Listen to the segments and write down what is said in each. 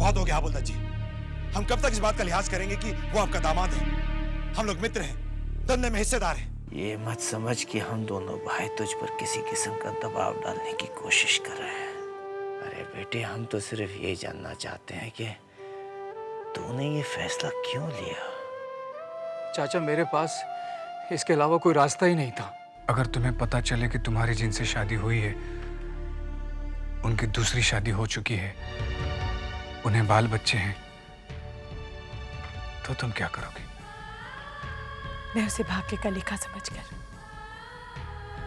बहुत हो गया हाबुलदार जी। हम कब तक इस बात का लिहाज करेंगे कि वो आपका दामाद है? हम लोग मित्र हैं, धंधे में हिस्सेदार हैं। ये मत समझ कि हम दोनों भाई तुझ पर किसी किस्म का दबाव डालने की कोशिश कर रहे हैं। अरे बेटे, हम तो सिर्फ ये जानना चाहते हैं कि तूने ये फैसला क्यों लिया। चाचा, मेरे पास इसके अलावा कोई रास्ता ही नहीं था। अगर तुम्हें पता चले कि तुम्हारी जिनसे शादी हुई है उनकी दूसरी शादी हो चुकी है, उन्हें बाल बच्चे हैं, तो तुम क्या करोगे? मैं उसे भाग्य का लेखा समझकर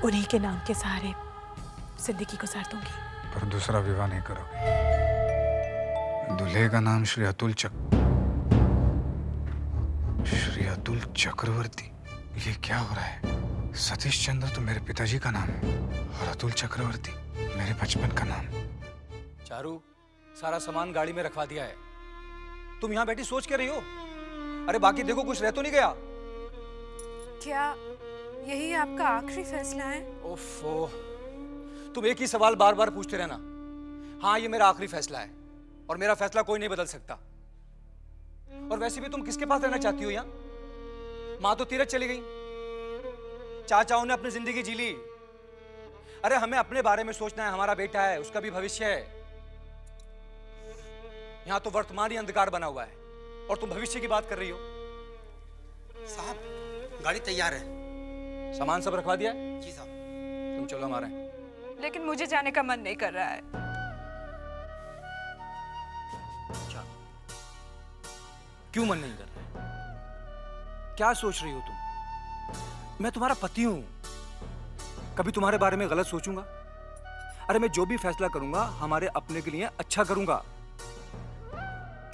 उन्हीं के नाम के सहारे जिंदगी गुजार दूंगी। पर दूसरा विवाह नहीं करोगे? दूल्हे का नाम श्री अतुल चक्रवर्ती। ये क्या हो रहा है? सतीश चंद्र तो मेरे पिताजी का नाम है और अतुल चक्रवर्ती मेरे बचपन का नाम। चारू, सारा सामान गाड़ी में रखवा दिया है। तुम यहाँ बैठी सोच के रही हो? अरे बाकी देखो, कुछ रह तो नहीं गया? क्या यही आपका आखिरी फैसला है? ओफो, तुम एक ही सवाल बार बार पूछते रहना। हाँ, ये मेरा आखिरी फैसला है और मेरा फैसला कोई नहीं बदल सकता। और वैसे भी तुम किसके पास रहना चाहती हो यहाँ? माँ तो तीरथ चली गई, चाचाओं ने अपनी जिंदगी जी ली। अरे हमें अपने बारे में सोचना है, हमारा बेटा है, उसका भी भविष्य है। यहाँ तो वर्तमान ही अंधकार बना हुआ है और तुम भविष्य की बात कर रही हो। साहब, गाड़ी तैयार है। सामान सब रखवा दिया है? जी साहब। तुम चलो हमारे। लेकिन मुझे जाने का मन नहीं कर रहा है। क्यों मन नहीं कर रहा? क्या सोच रही हो तुम? मैं तुम्हारा पति हूं, कभी तुम्हारे बारे में गलत सोचूंगा? अरे मैं जो भी फैसला करूंगा हमारे अपने के लिए अच्छा करूंगा।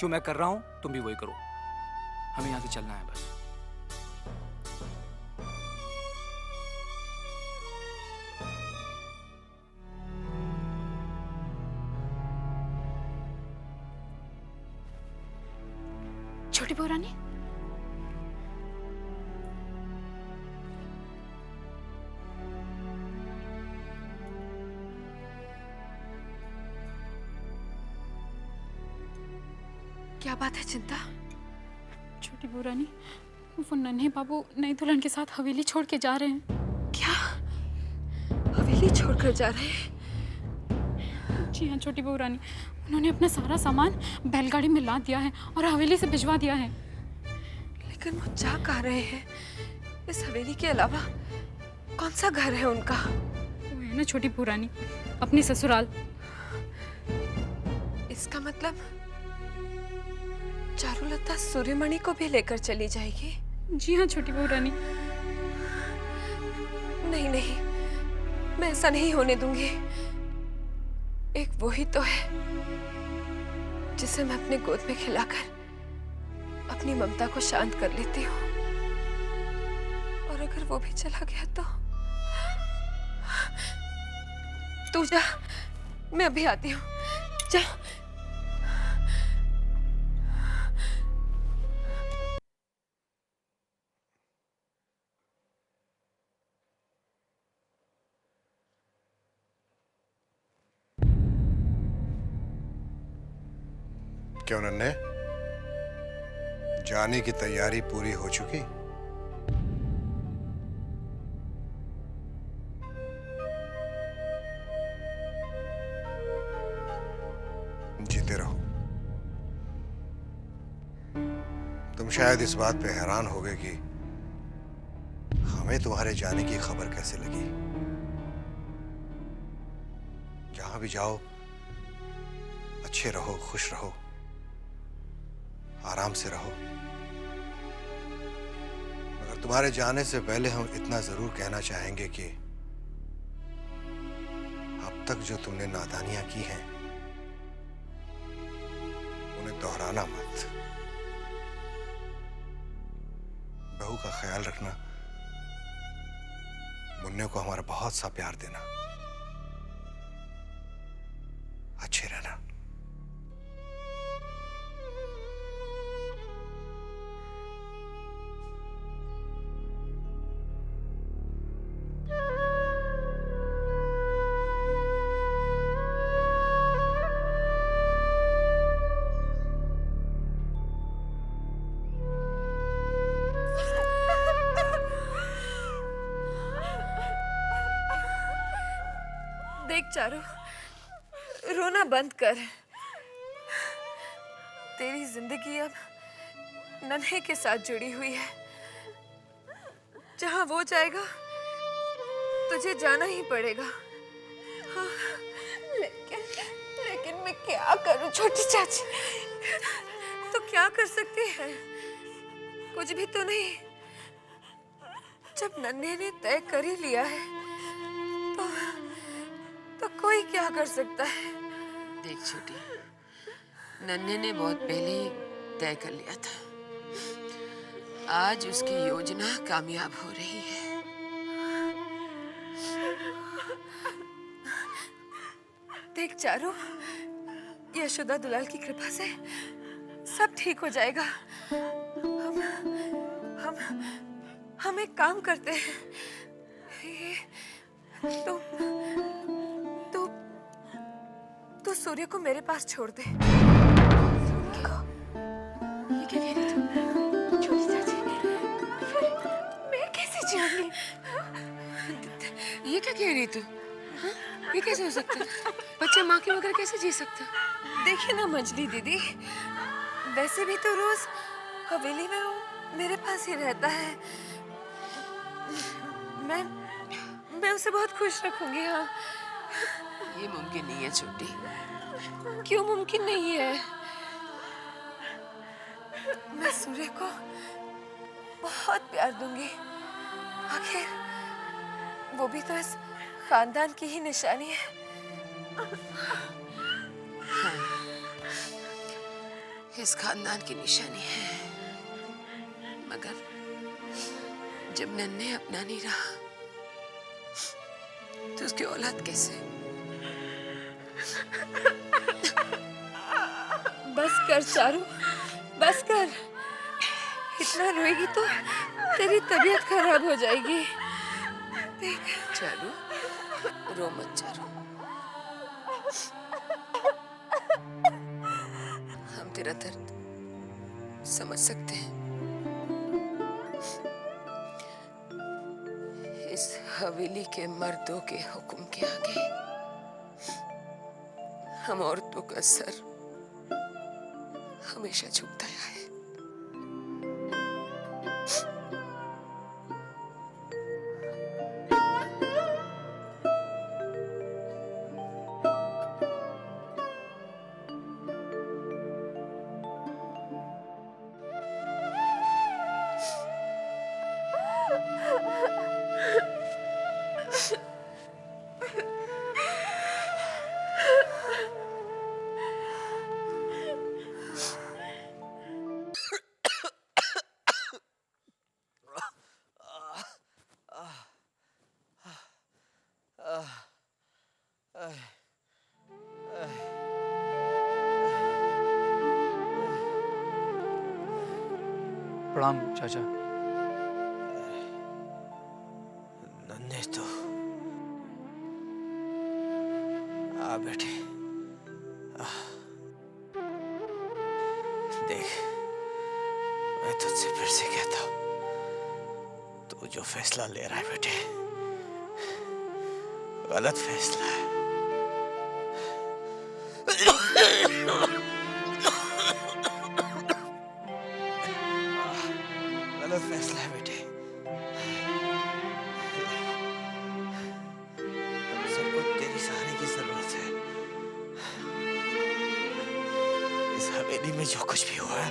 जो मैं कर रहा हूं तुम भी वही करो। हमें यहां से चलना है बस। छोटी बहू रानी, क्या बात है चिंता? छोटी बहू रानी, वो नन्हे बाबू नई दुल्हन के साथ हवेली छोड़ के जा रहे हैं। क्या हवेली छोड़कर जा रहे हैं? जी हाँ छोटी बहू रानी, उन्होंने अपना सारा सामान बैलगाड़ी में लाद दिया है और हवेली से भिजवा दिया है। लेकिन वो जा कहाँ रहे हैं? इस हवेली के अलावा कौन सा घर है उनका? वो है ना छोटी बहू रानी, अपनी ससुराल। इसका मतलब चारुलता सूर्यमणि को भी लेकर चली जाएगी? जी हाँ छोटी बहू रानी। नहीं नहीं, मैं ऐसा नहीं होने दूंगी। एक वो ही तो है जिसे मैं अपने गोद में खिलाकर अपनी ममता को शांत कर लेती हूँ। और अगर वो भी चला गया तो तू जा, मैं अभी आती हूँ। जा। क्यों नन्हे, जाने की तैयारी पूरी हो चुकी? जीते रहो। तुम शायद इस बात पे हैरान होगे कि हमें तुम्हारे जाने की खबर कैसे लगी। जहां भी जाओ अच्छे रहो, खुश रहो, आराम से रहो। मगर तुम्हारे जाने से पहले हम इतना जरूर कहना चाहेंगे कि अब तक जो तुमने नादानियां की हैं उन्हें दोहराना मत। बहू का ख्याल रखना, मुन्ने को हमारा बहुत सा प्यार देना, अच्छे रहना। चारू, रोना बंद कर। तेरी जिंदगी अब नन्हे के साथ जुड़ी हुई है। जहां वो जाएगा तुझे जाना ही पड़ेगा। हाँ, लेकिन मैं क्या करूं छोटी चाची? तो क्या कर सकती है? कुछ भी तो नहीं। जब नन्हे ने तय कर ही लिया है तो कोई क्या कर सकता है? देख छोटी, नन्हे ने बहुत पहले ही तय कर लिया था। आज उसकी योजना कामयाब हो रही है। देख चारू, यशोदा दुलाल की कृपा से सब ठीक हो जाएगा। हम एक काम करते हैं। तो सूर्य को मेरे पास छोड़ दे। ये क्या कह रही तू? छोटी चाची, मैं कैसे जाऊंगी? ये क्या कह रही तू? हाँ? ये कैसे हो सकता है? बच्चा माँ के बगैर कैसे जी सकता? देखिए ना मंजली दीदी, वैसे भी तो रोज हवेली में वो मेरे पास ही रहता है। मैं उसे बहुत खुश रखूंगी। हाँ, ये मुमकिन नहीं है छोटी। क्यों मुमकिन नहीं है? मैं सूर्य को बहुत प्यार दूंगी। आखिर वो भी तो इस खानदान की ही निशानी है। हाँ, इस खानदान की निशानी है। मगर जब नन्हे अपना नहीं रहा तो उसकी औलाद कैसे? बस कर चारू, बस कर। इतना रोएगी तो तेरी तबीयत खराब हो जाएगी। देख चारू, रो मत चारू। हम तेरा दर्द समझ सकते हैं। इस हवेली के मर्दों के हुक्म के आगे हम औरतों का सर हमेशा झुकता आया है। प्रणाम चाचा। नन्हे तो आ बेटे, देख मैं तुझसे फिर से कहता हूं, तू जो फैसला ले रहा है बेटे, गलत फैसला है। गलत फैसला है बेटे। हम सबको तेरी सहारे की जरूरत है। इस हवेली में जो कुछ भी हुआ है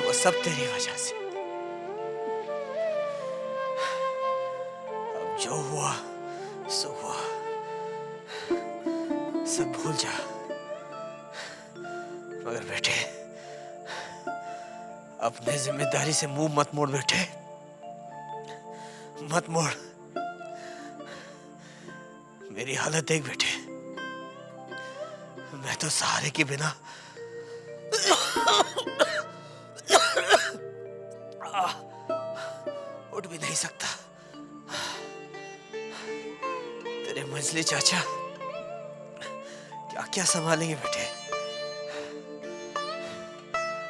वो सब तेरी वजह से। अब जो हुआ सो हुआ, सब भूल जा। मगर बेटे, अपने जिम्मेदारी से मुंह मत मोड़ बेटे, मत मोड़। मेरी हालत देख बेटे, मैं तो सहारे के बिना उठ भी नहीं सकता। तेरे मंजली चाचा क्या क्या संभालेंगे बेटे,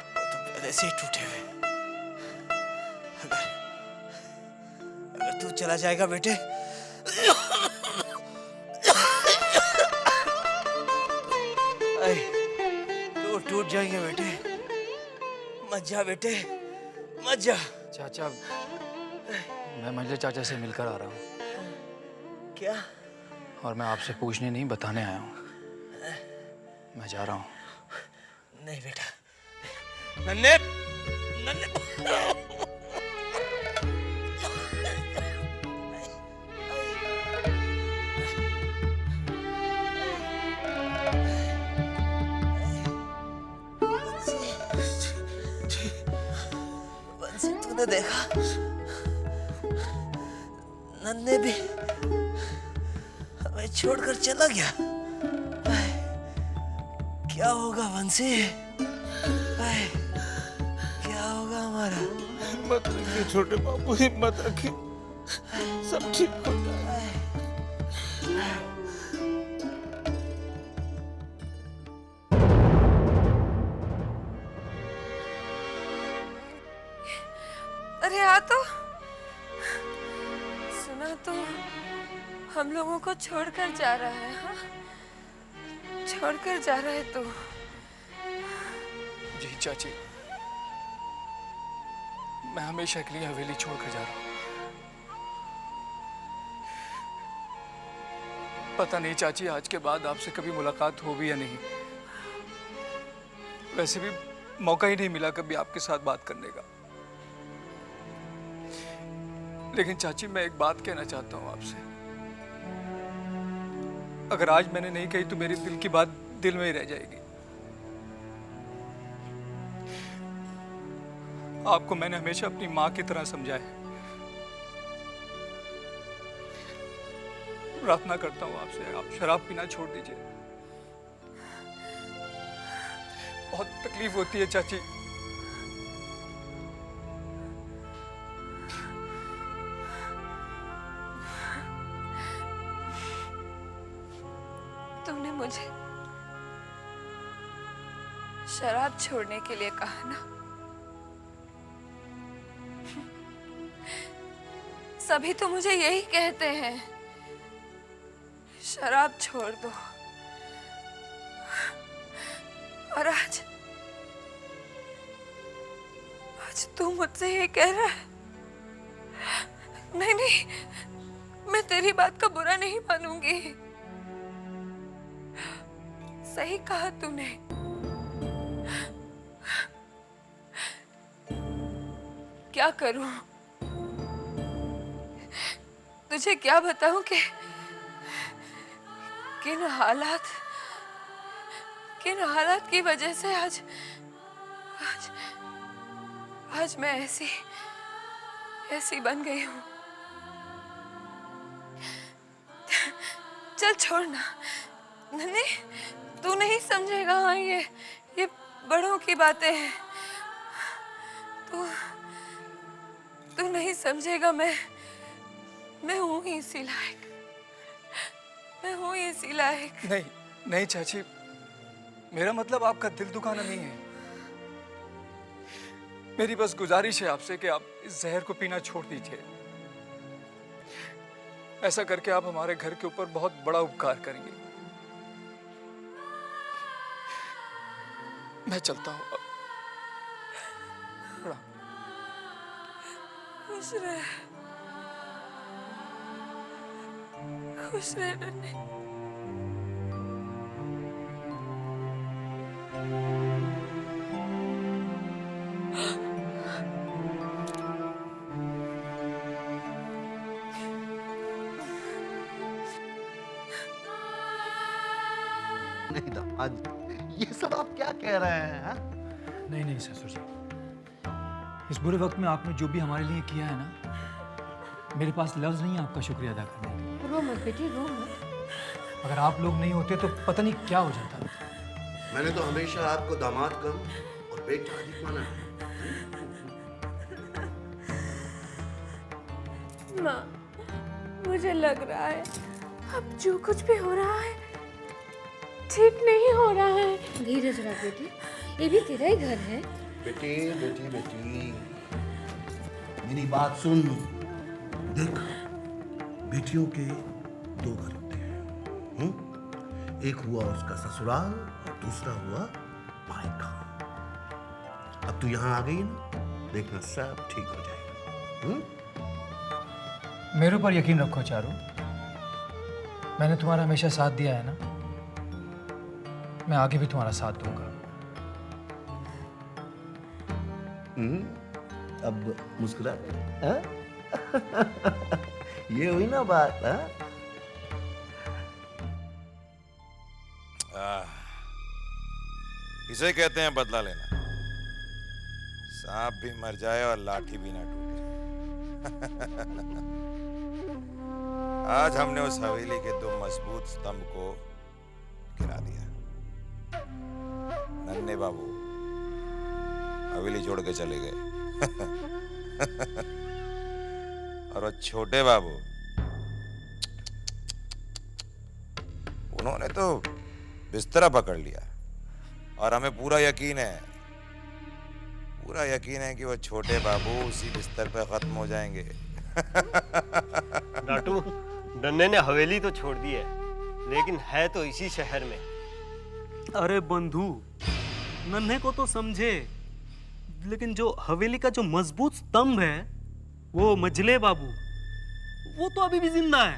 वो तो पहले से ही टूटे हुए। अगर तू चला जाएगा बेटे तो टूट जाएंगे बेटे। मत जा बेटे, मत जा। चाचा, मैं मंजले चाचा से मिलकर आ रहा हूँ क्या? और मैं आपसे पूछने नहीं बताने आया हूँ। मैं जा रहा हूँ। नहीं बेटा, नन्हे नन्हे बंसी, तूने देखा? नन्हे भी हमें छोड़कर चला गया। क्या होगा बंसी? क्या होगा हमारा? हिम्मत रखिए छोटे बाबू, हिम्मत रखिए, सब ठीक हो जाएगा। अरे आ तो, सुना तो हम लोगों को छोड़कर जा रहा है। हाँ, छोड़कर जा रहा है तो। जी चाची, मैं हमेशा के लिए हवेली छोड़कर जा रहा हूँ। पता नहीं चाची, आज के बाद आपसे कभी मुलाकात हो भी या नहीं। वैसे भी मौका ही नहीं मिला कभी आपके साथ बात करने का। लेकिन चाची, मैं एक बात कहना चाहता हूँ आपसे। अगर आज मैंने नहीं कही तो मेरे दिल की बात दिल में ही रह जाएगी। आपको मैंने हमेशा अपनी माँ की तरह समझा है। प्रार्थना करता हूँ आपसे, आप शराब पीना छोड़ दीजिए। बहुत तकलीफ होती है चाची। तुमने मुझे शराब छोड़ने के लिए कहा ना? सभी तो मुझे यही कहते हैं, शराब छोड़ दो। और आज तू मुझसे ये कह रहा है? नहीं नहीं, मैं तेरी बात का बुरा नहीं मानूंगी। सही कहा तूने। क्या करूं? तुझे क्या बताऊं कि किन हालात की वजह से आज मैं ऐसी बन गई हूं। चल छोड़ना, नहीं तू नहीं समझेगा। हाँ, ये बड़ों की बातें हैं। तू नहीं समझेगा। मैं हूं ही इसी लायक। मैं हूं ही इसी लायक। नहीं नहीं चाची, मेरा मतलब आपका दिल दुखाना नहीं है। मेरी बस गुजारिश है आपसे कि आप इस जहर को पीना छोड़ दीजिए। ऐसा करके आप हमारे घर के ऊपर बहुत बड़ा उपकार करेंगे। मैं चलता हूँ अब। प्रणाम। खुश रह नन्हे। नहीं दामाद, ये सब आप क्या कह रहे हैं? हा? नहीं नहीं ससुर जी, इस बुरे वक्त में आपने जो भी हमारे लिए किया है ना, मेरे पास लफ्ज नहीं है आपका शुक्रिया अदा करने के। रो मत बेटी, रो मत। अगर आप लोग नहीं होते तो पता नहीं क्या हो जाता। मैंने तो हमेशा आपको दामाद कम और बेटा अधिक माना है। माँ, मुझे लग रहा है अब जो कुछ भी हो रहा है ठीक नहीं हो रहा है। धीरज रख बेटी, ये भी तेरा ही घर है। बेटी बेटी बेटी, मेरी बात सुन। देख, बेटियों के दो घर होते हैं। एक हुआ उसका ससुराल और दूसरा हुआ पाएगा। अब तू यहाँ आ गई ना, देखना सब ठीक हो जाएगा। मेरे ऊपर यकीन रखो चारू, मैंने तुम्हारा हमेशा साथ दिया है ना, मैं आगे भी तुम्हारा साथ दूंगा। अब मुस्कुरा रहे हैं? ये हुई ना बात। इसे कहते हैं बदला लेना। सांप भी मर जाए और लाठी भी ना टूटे। आज हमने उस हवेली के 2 मजबूत स्तंभ को गिरा दिया। नन्हे बाबू हवेली छोड़ के चले गए। और वो छोटे बाबू, उन्होंने तो बिस्तरा पकड़ लिया। और हमें पूरा यकीन है कि वो छोटे बाबू उसी बिस्तर पे खत्म हो जाएंगे। नाटू, नन्हे ने हवेली तो छोड़ दी है, लेकिन है तो इसी शहर में। अरे बंधु, नन्हे को तो समझे, लेकिन जो हवेली का जो मजबूत स्तंभ है, वो मजले बाबू, वो तो अभी भी जिंदा है।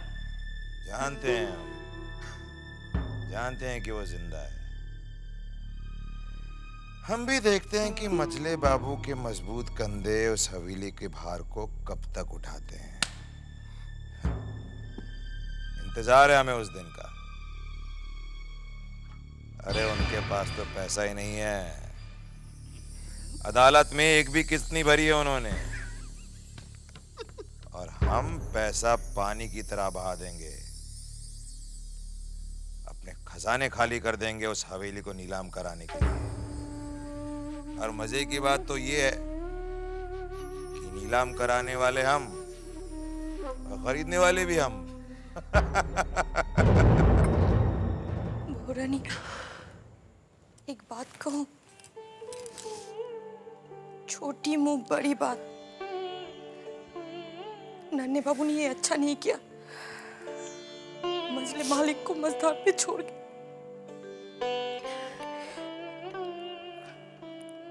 जानते हैं कि वो जिंदा है। हम भी देखते हैं कि मजले बाबू के मजबूत कंधे उस हवेली के भार को कब तक उठाते हैं। इंतजार है हमें उस दिन का। अरे उनके पास तो पैसा ही नहीं है। अदालत में एक भी किस्त नहीं भरी है उन्होंने, और हम पैसा पानी की तरह बहा देंगे। अपने खजाने खाली कर देंगे उस हवेली को नीलाम कराने के लिए। और मजे की बात तो ये है कि नीलाम कराने वाले हम और खरीदने वाले भी हम। रानी, एक बात कहूं, छोटी मुंह बड़ी बात। नन्हे बाबू ने ये अच्छा नहीं किया, मजले मालिक को मझधार पे छोड़ के।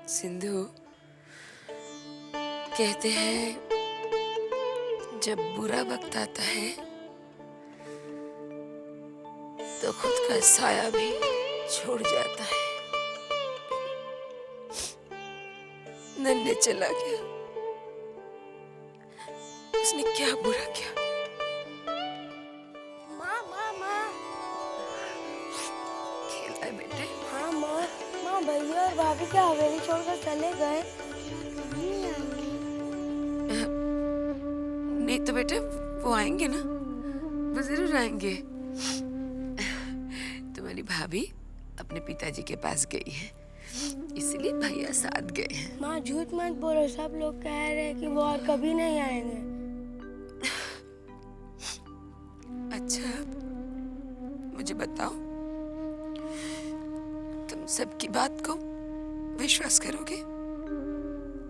सिंधु, कहते हैं जब बुरा वक्त आता है तो खुद का साया भी छोड़ जाता है। नन्हे चला गया, उसने क्या बुरा किया? माँ माँ माँ, खेला है बेटे? हाँ माँ, माँ भैया और भाभी क्या हवेली छोड़कर चले गए? नहीं आएंगे। नहीं तो बेटे वो आएंगे ना, वो जरूर आएंगे। तुम्हारी भाभी अपने पिताजी के पास गई है, इसलिए भैया साथ गए हैं। माँ झूठ मत बोलो, सब लोग कह रहे हैं कि वो और कभी नहीं आएंगे। अच्छा, मुझे बताओ, तुम सबकी बात को विश्वास करोगे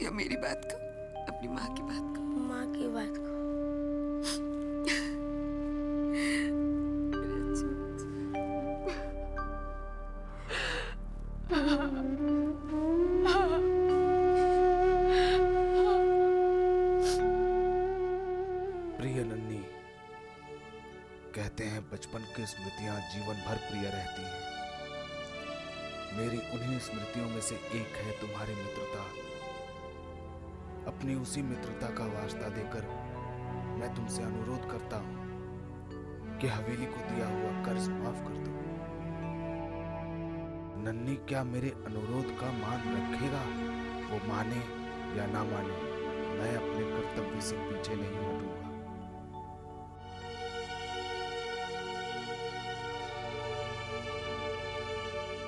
या मेरी बात को, अपनी माँ की बात को? माँ की बात को। प्रिय नन्ही, कहते हैं बचपन की स्मृतियां जीवन भर प्रिय रहती हैं। मेरी उन्हीं स्मृतियों में से एक है तुम्हारी मित्रता। अपनी उसी मित्रता का वास्ता देकर मैं तुमसे अनुरोध करता हूं कि हवेली को दिया हुआ कर्ज माफ कर दो। नन्ही क्या मेरे अनुरोध का मान रखेगा? वो माने या ना माने, मैं अपने कर्तव्य से पीछे नहीं हटूंगा।